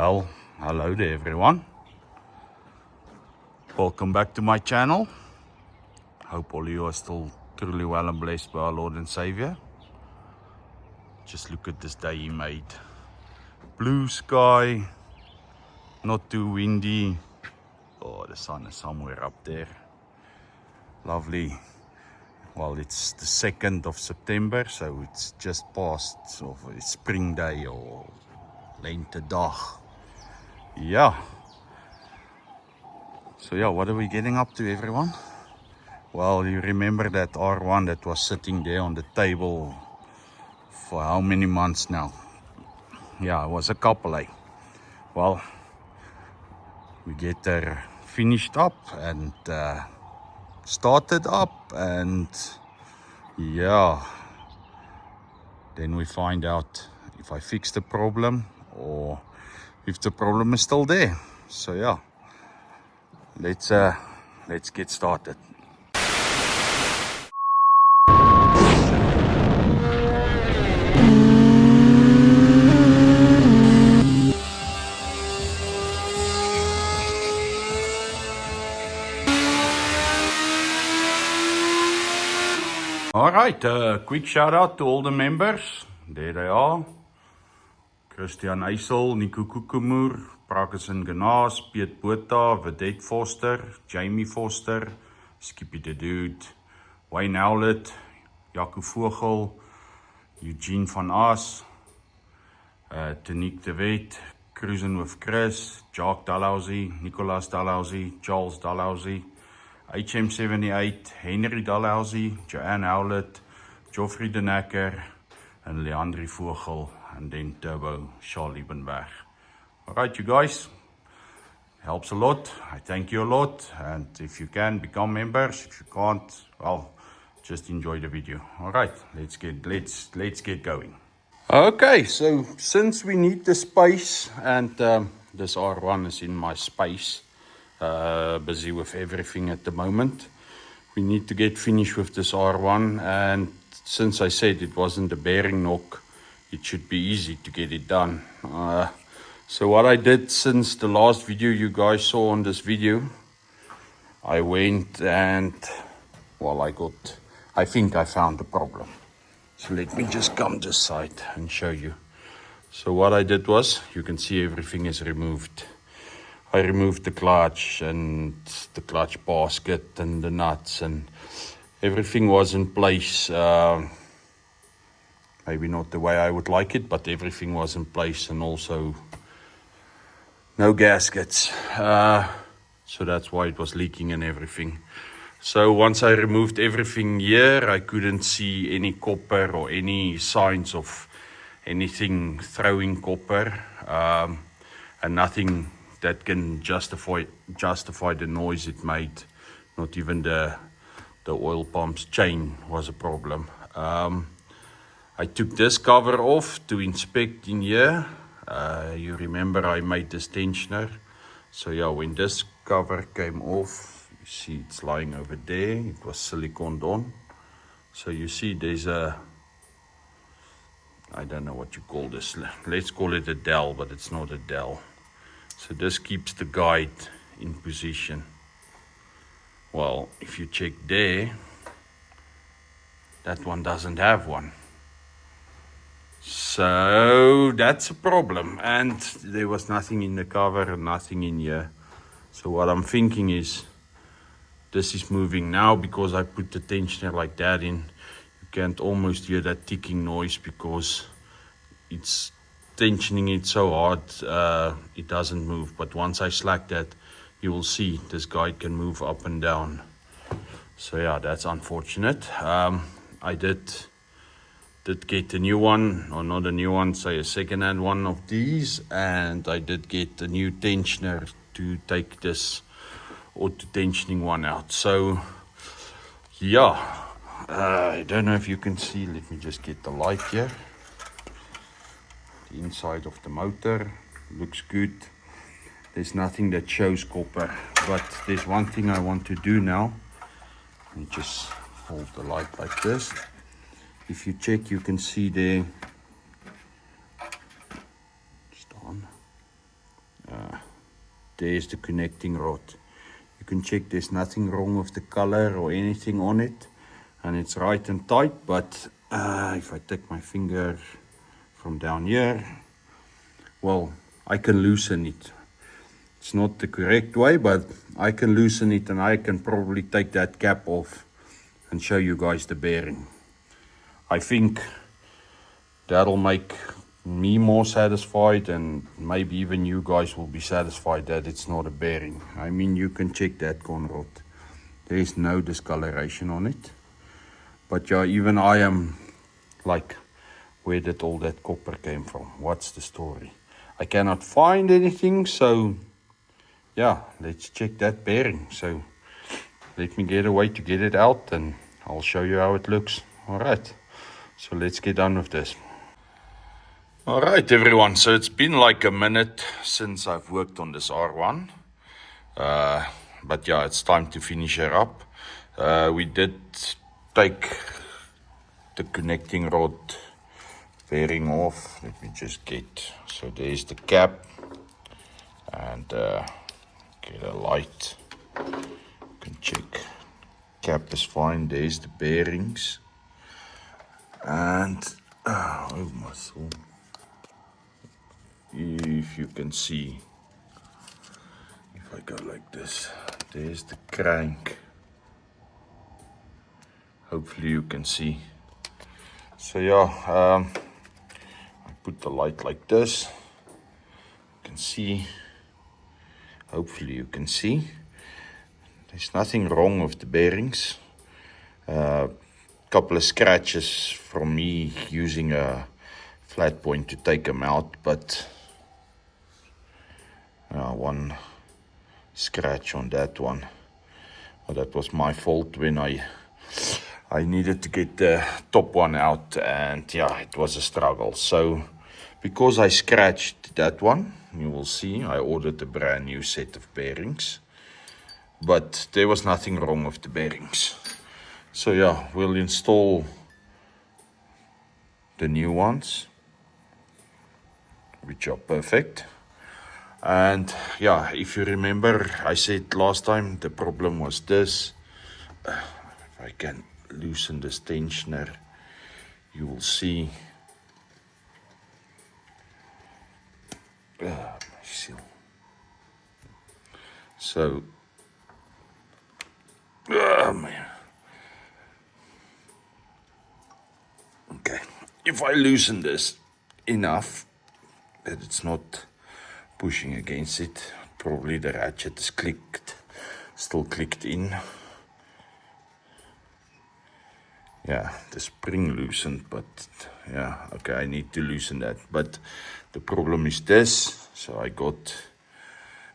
Well, hello there everyone. Welcome back to my channel. Hope all of you are still truly well and blessed by our Lord and Savior. Just look at this day He made. Blue sky, not too windy. Oh, the sun is somewhere up there. Lovely. Well, it's the 2nd of September, so it's just past spring day or lentedag. Yeah. So yeah, what are we getting up to, everyone? Well, you remember that R1 that was sitting there on the table for how many months now? Yeah, it was a couple, eh? Well, we get her finished up and started up, and yeah, then we find out if I fix the problem or if the problem is still there. So yeah, let's get started. All right, quick shout out to all the members. There they are. Christian Eisel, Nico Kukumur, Prakesen Genaas, Piet Botha, Vedette Foster, Jamie Foster, Skippy the Dude, Wayne Howlett, Jaco Vogel, Eugene van Aas, Tonique de Wet, Cruising with Chris, Jacques Dalhousie, Nicolas Dalhousie, Charles Dalhousie, HM78, Henry Dalhousie, Joanne Howlett, Geoffrey de Necker, and Leandri Vogel, and then Turbo Charles Liebenberg. Alright, you guys, helps a lot. I thank you a lot, and if you can, become members. If you can't, well, just enjoy the video. Alright, let's get going. Okay, so since we need the space, and this R1 is in my space, busy with everything at the moment, we need to get finished with this R1, and since I said it wasn't a bearing knock, it should be easy to get it done. So what I did since the last video you guys saw on this video, I went and, well, I think I found the problem. So let me just come this side and show you. So what I did was, you can see everything is removed. I removed the clutch and the clutch basket and the nuts, and everything was in place. Maybe not the way I would like it, but everything was in place, and also no gaskets. So that's why it was leaking and everything. So once I removed everything here, I couldn't see any copper or any signs of anything throwing copper, and nothing that can justify the noise it made. Not even the oil pump's chain was a problem. I took this cover off to inspect in here. You remember I made this tensioner. So yeah, when this cover came off, you see it's lying over there. It was siliconed on. So you see there's a, I don't know what you call this. Let's call it a dowel, but it's not a dowel. So this keeps the guide in position. Well, if you check there, that one doesn't have one. So that's a problem, and there was nothing in the cover and nothing in here. So what I'm thinking is, this is moving now because I put the tensioner like that in. You can't almost hear that ticking noise because it's tensioning it so hard, it doesn't move. But once I slack that, you will see this guide can move up and down. So yeah, that's unfortunate. I did get a new one, or not a new one, say a second-hand one of these, and I did get a new tensioner to take this auto tensioning one out. So yeah, I don't know if you can see. Let me just get the light here. The inside of the motor looks good. There's nothing that shows copper, but there's one thing I want to do now. Let me just hold the light like this. If you check, you can see there, just on. there's the connecting rod. You can check there's nothing wrong with the color or anything on it, and it's right and tight. But if I take my finger from down here, well, I can loosen it. It's not the correct way, but I can loosen it, and I can probably take that cap off and show you guys the bearing. I think that'll make me more satisfied, and maybe even you guys will be satisfied that it's not a bearing. I mean, you can check that conrod. There is no discoloration on it. But yeah, even I am like, where did all that copper came from? What's the story? I cannot find anything, so yeah, let's check that bearing. So let me get a way to get it out, and I'll show you how it looks. All right, so let's get on with this. All right, everyone, so it's been like a minute since I've worked on this R1. But yeah, it's time to finish her up. We did take the connecting rod bearing off. Let me just get, so there's the cap, and get a light. You can check. Cap is fine. There's the bearings, and oh my soul, if you can see, if I go like this, there's the crank. Hopefully you can see. So yeah, I put the light like this. You can see. Hopefully you can see. There's nothing wrong with the bearings. Couple of scratches from me using a flat point to take them out, but one scratch on that one. Well, that was my fault when I needed to get the top one out, and yeah, it was a struggle. So because I scratched that one, you will see I ordered a brand new set of bearings, but there was nothing wrong with the bearings. So yeah, we'll install the new ones, which are perfect. And yeah, if you remember, I said last time the problem was this. If I can loosen this tensioner, you will see. So, man. Okay, if I loosen this enough that it's not pushing against it, probably the ratchet is still clicked in. Yeah, the spring loosened, but yeah, okay, I need to loosen that. But the problem is this, so I got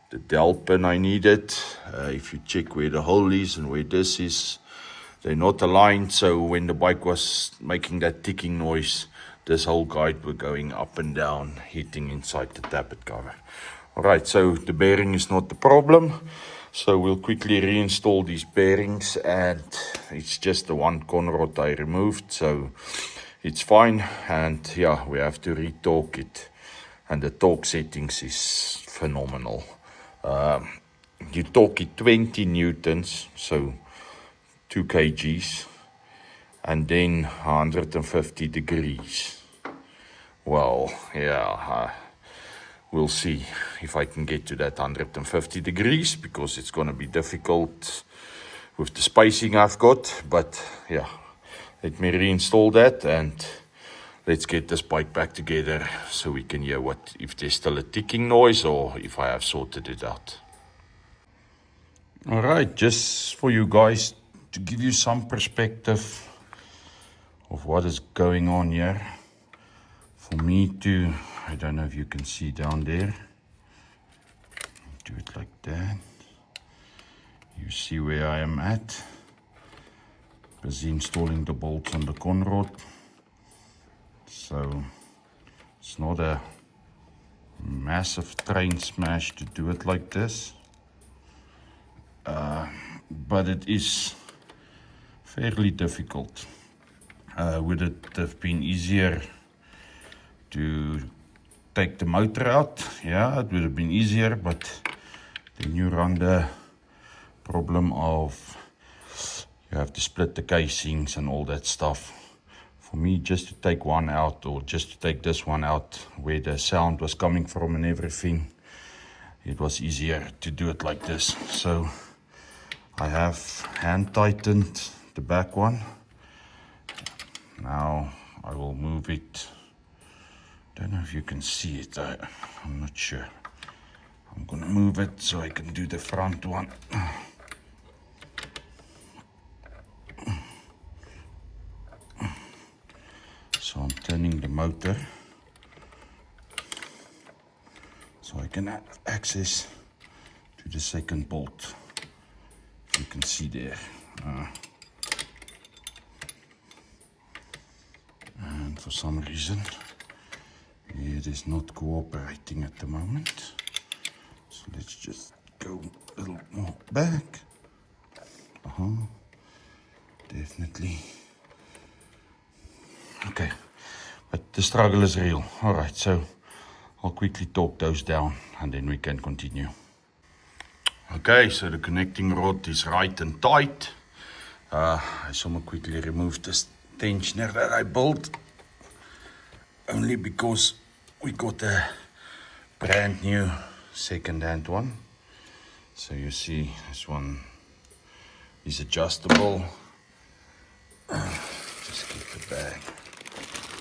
the dowel pin I needed. If you check where the hole is and where this is, they're not aligned, so when the bike was making that ticking noise, this whole guide were going up and down, hitting inside the tappet cover. Alright, so the bearing is not the problem. So we'll quickly reinstall these bearings, and it's just the one conrod I removed, so it's fine. And yeah, we have to re-torque it, and the torque settings is phenomenal. You torque it 20 newtons, so 2 kgs, and then 150 degrees. Well, yeah, we'll see if I can get to that 150 degrees, because it's going to be difficult with the spacing I've got. But yeah, let me reinstall that, and let's get this bike back together so we can hear if there's still a ticking noise or if I have sorted it out. All right, just for you guys to give you some perspective of what is going on here. For me to, I don't know if you can see down there, do it like that. You see where I am at. Busy installing the bolts on the conrod. So it's not a massive train smash to do it like this. But it is fairly difficult. Would it have been easier to take the motor out? Yeah, it would have been easier, but Then you run the problem of you have to split the casings and all that stuff. For me, just to take one out, or just to take this one out where the sound was coming from and everything, it was easier to do it like this. So I have hand tightened the back one. Now I will move it. Don't know if you can see it, I'm not sure. I'm gonna move it so I can do the front one. So I'm turning the motor so I can have access to the second bolt. You can see there. And for some reason it is not cooperating at the moment. So let's just go a little more back. Definitely. Okay, but the struggle is real. All right, so I'll quickly torque those down and then we can continue. Okay, so the connecting rod is right and tight. I somewhat quickly removed this tensioner that I built, only because we got a brand new second-hand one. So you see this one is adjustable. Just keep the bag.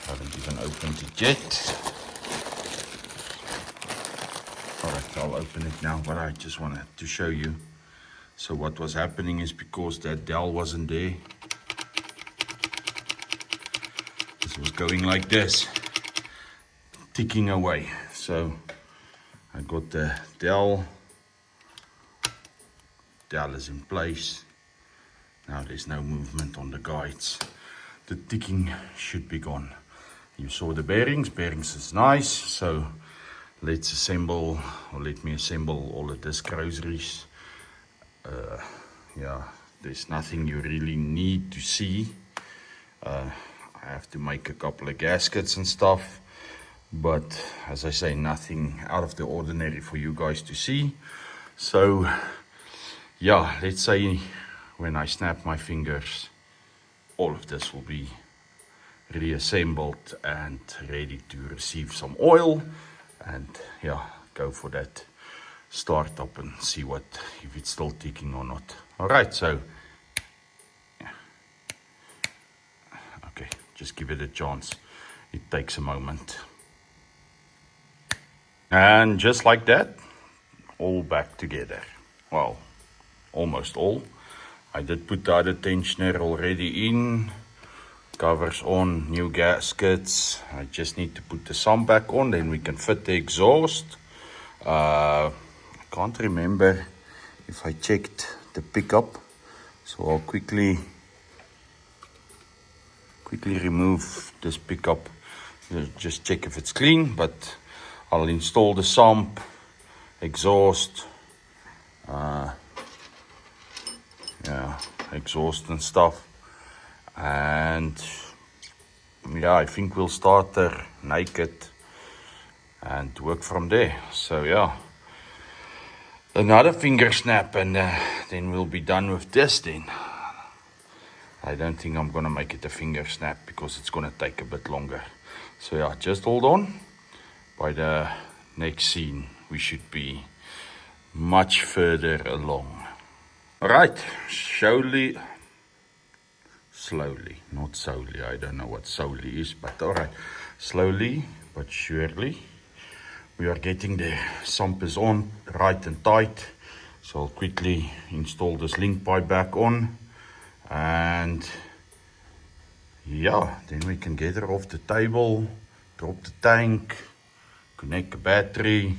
Haven't even opened it yet. Alright, I'll open it now, but I just wanted to show you. So what was happening is because that dowel wasn't there, this was going like this, ticking away. So I got the dowel is in place. Now there's no movement on the guides. The ticking should be gone. You saw the bearings is nice. So let's assemble, or let me assemble all of this groceries. Yeah, there's nothing you really need to see. I have to make a couple of gaskets and stuff, but as I say, nothing out of the ordinary for you guys to see. So yeah, let's say when I snap my fingers, all of this will be reassembled and ready to receive some oil, and yeah, go for that start up and see what, if it's still ticking or not. All right, so yeah. Okay, just give it a chance. It takes a moment. And just like that, all back together. Well, almost all. I did put the other tensioner already in. Covers on, new gaskets. I just need to put the sump back on, then we can fit the exhaust. I can't remember if I checked the pickup, so I'll quickly remove this pickup, just check if it's clean. But I'll install the sump, exhaust, exhaust and stuff, and yeah, I think we'll start there naked and work from there. So yeah, another finger snap and then we'll be done with this. Then I don't think I'm gonna make it a finger snap because it's gonna take a bit longer. So yeah, just hold on. By the next scene we should be much further along. All right, slowly, not solely, I don't know what solely is, but all right, slowly but surely we are getting there. Sump is on, right and tight. So I'll quickly install this link pipe back on, and yeah, then we can get her off the table, drop the tank, connect the battery,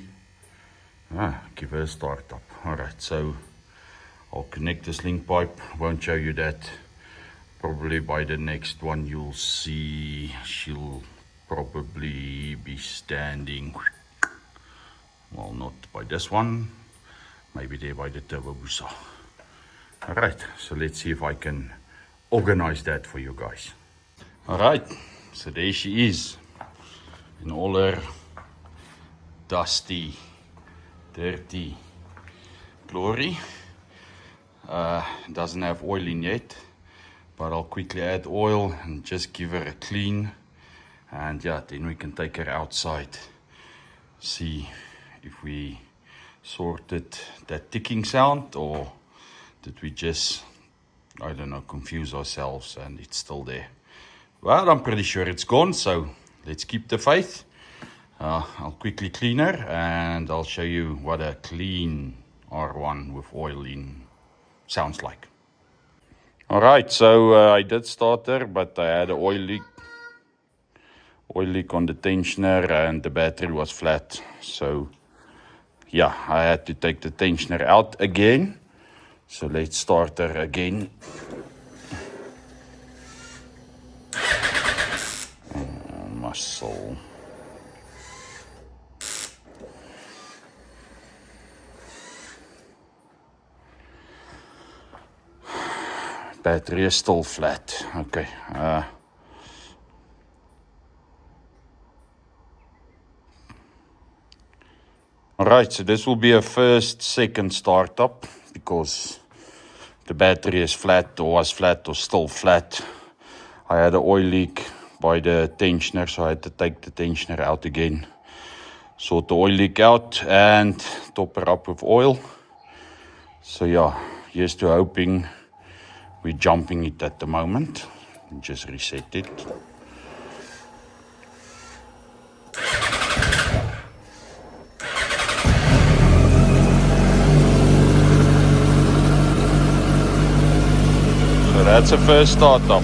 give her a start up. All right, so I'll connect this link pipe, won't show you that. Probably by the next one you'll see she'll probably be standing, well, not by this one, maybe there by the turbo booster. All right, so let's see if I can organize that for you guys. All right, so there she is in all her dusty, dirty Glory. It doesn't have oil in yet, but I'll quickly add oil and just give her a clean. And yeah, then we can take her outside, see if we sorted that ticking sound, or did we just, I don't know, confuse ourselves and it's still there. Well, I'm pretty sure it's gone, so let's keep the faith. I'll quickly clean her and I'll show you what a clean R1 with oil in sounds like. Alright, so I did start her, but I had an oil leak on the tensioner and the battery was flat. So yeah, I had to take the tensioner out again. So let's start her again. Muscle. Battery is still flat. Okay. Alright, so this will be a second startup because the battery is flat, or was flat, or still flat. I had an oil leak by the tensioner, so I had to take the tensioner out again. Sort the oil leak out and top her up with oil. So yeah, here's to hoping we're jumping it at the moment. Just reset it. So that's the first startup.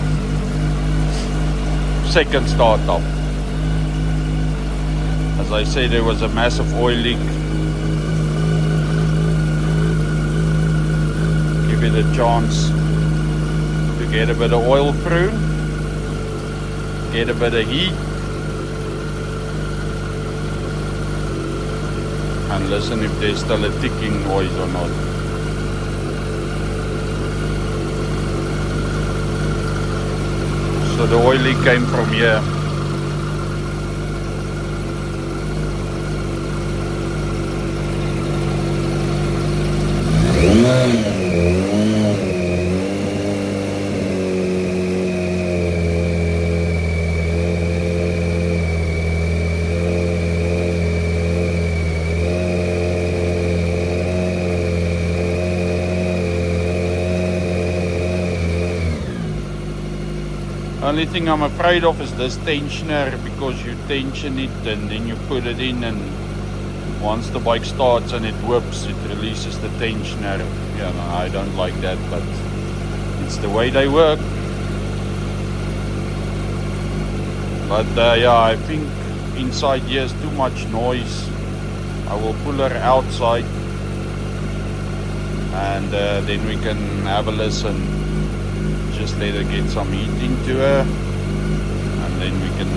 Second startup. As I say, there was a massive oil leak. Give it a chance to get a bit of oil through, get a bit of heat, and listen if there's still a ticking noise or not. So the oil leak came from here. Only thing I'm afraid of is this tensioner, because you tension it and then you put it in, and once the bike starts and it whips, it releases the tensioner. Yeah, no, I don't like that, but it's the way they work. But yeah, I think inside here is too much noise. I will pull her outside and then we can have a listen. Just let her get some heat into her, and then we can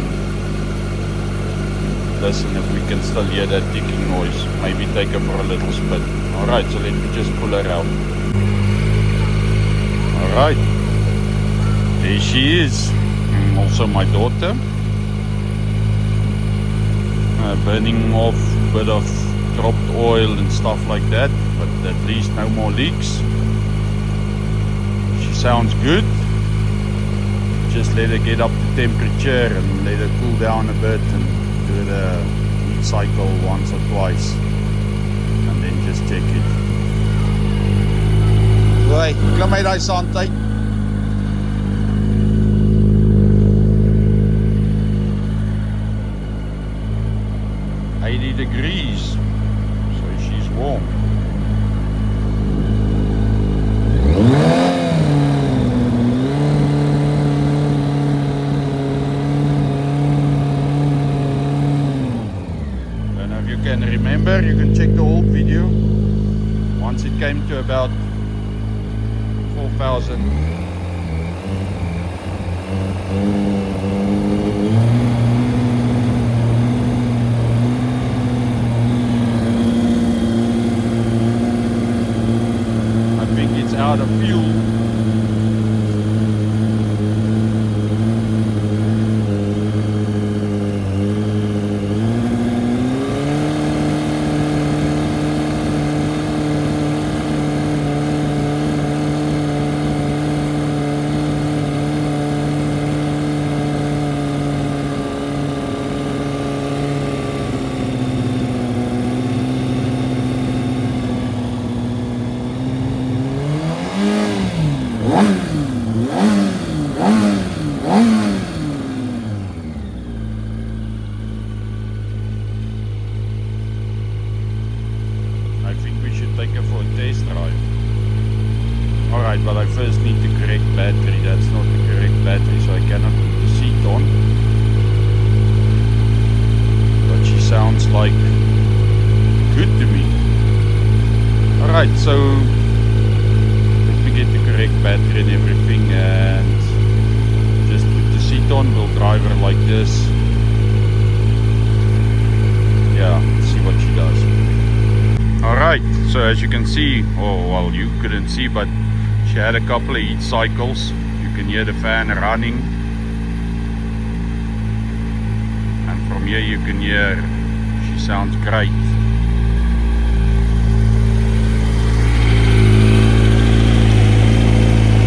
listen if we can still hear that ticking noise. Maybe take her for a little spin. Alright, so let me just pull her out. Alright, there she is. And also my daughter. Burning off a bit of dropped oil and stuff like that, but at least no more leaks. Sounds good. Just let her get up to temperature and let her cool down a bit and do the heat cycle once or twice, and then just check it. Hoi, klim uit daai sand uit. degrees, so she's warm. Can remember, you can check the old video. Once it came to about 4,000, I think it's out of fuel. test drive. Alright, but I first need the correct battery. That's not the correct battery, so I cannot put the seat on. But she sounds like good to me. Alright, so let me get the correct battery and everything and just put the seat on. We'll drive her like this. Yeah, see what she does. Alright, so as you can see, oh well, you couldn't see, but she had a couple of heat cycles. You can hear the fan running, and from here you can hear she sounds great.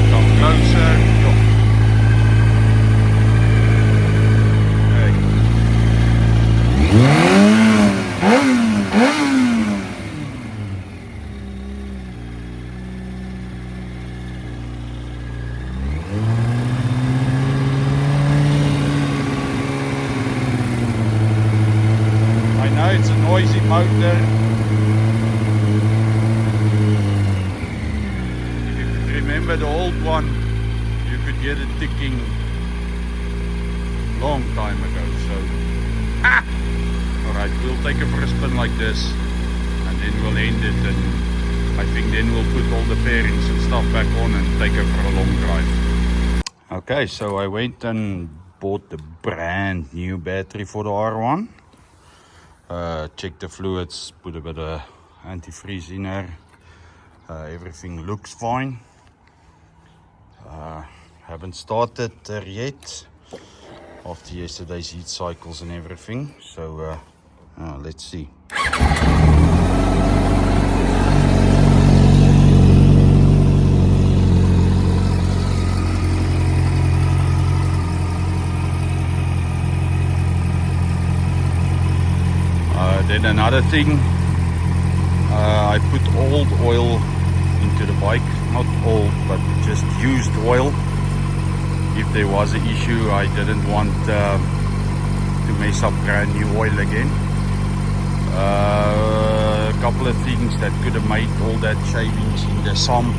Come closer. It's a noisy motor. If you could remember the old one, you could hear it ticking long time ago. So, alright, we'll take it for a spin like this, and then we'll end it. And I think then we'll put all the bearings and stuff back on and take it for a long drive. Okay, so I went and bought the brand new battery for the R1. Check the fluids, put a bit of antifreeze in there. Everything looks fine. Haven't started there yet after yesterday's heat cycles and everything. So let's see. Then another thing, I put old oil into the bike, not old but just used oil. If there was an issue, I didn't want to mess up brand new oil again. A couple of things that could have made all that shavings in the sump.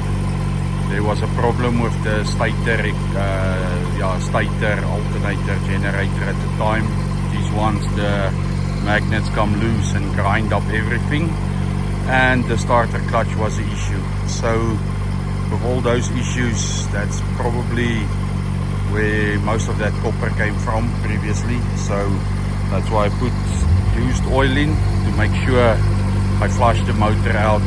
There was a problem with the stator alternator generator at the time. These ones, the magnets come loose and grind up everything, and the starter clutch was the issue. So with all those issues, that's probably where most of that copper came from previously. So that's why I put used oil in to make sure I flush the motor out.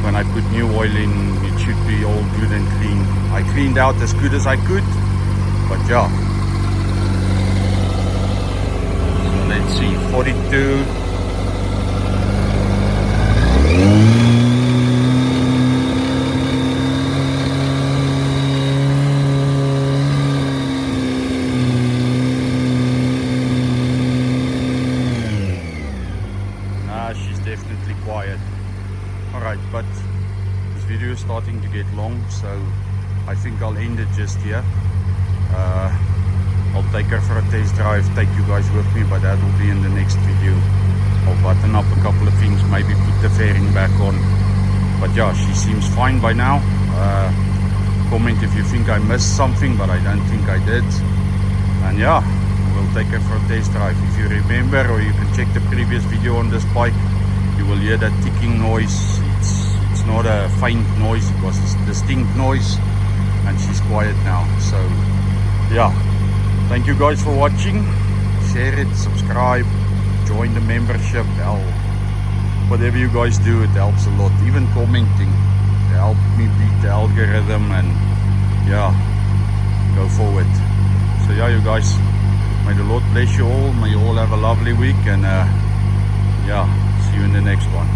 When I put new oil in, it should be all good and clean. I cleaned out as good as I could, but yeah. Let's see, 42. She's definitely quiet. Alright, but this video is starting to get long, so I think I'll end it just here. I'll take her for a test drive, take you guys with me, but that will be in the next video. I'll button up a couple of things, maybe put the fairing back on. But yeah, she seems fine by now. Comment if you think I missed something, but I don't think I did. And yeah, we'll take her for a test drive. If you remember, or you can check the previous video on this bike, you will hear that ticking noise. It's not a faint noise, it was a distinct noise, and she's quiet now. So yeah, thank you guys for watching. Share it, subscribe, join the membership, whatever you guys do, it helps a lot. Even commenting, they help me beat the algorithm, and yeah, go forward. So yeah, you guys, may the Lord bless you all, may you all have a lovely week, and yeah, see you in the next one.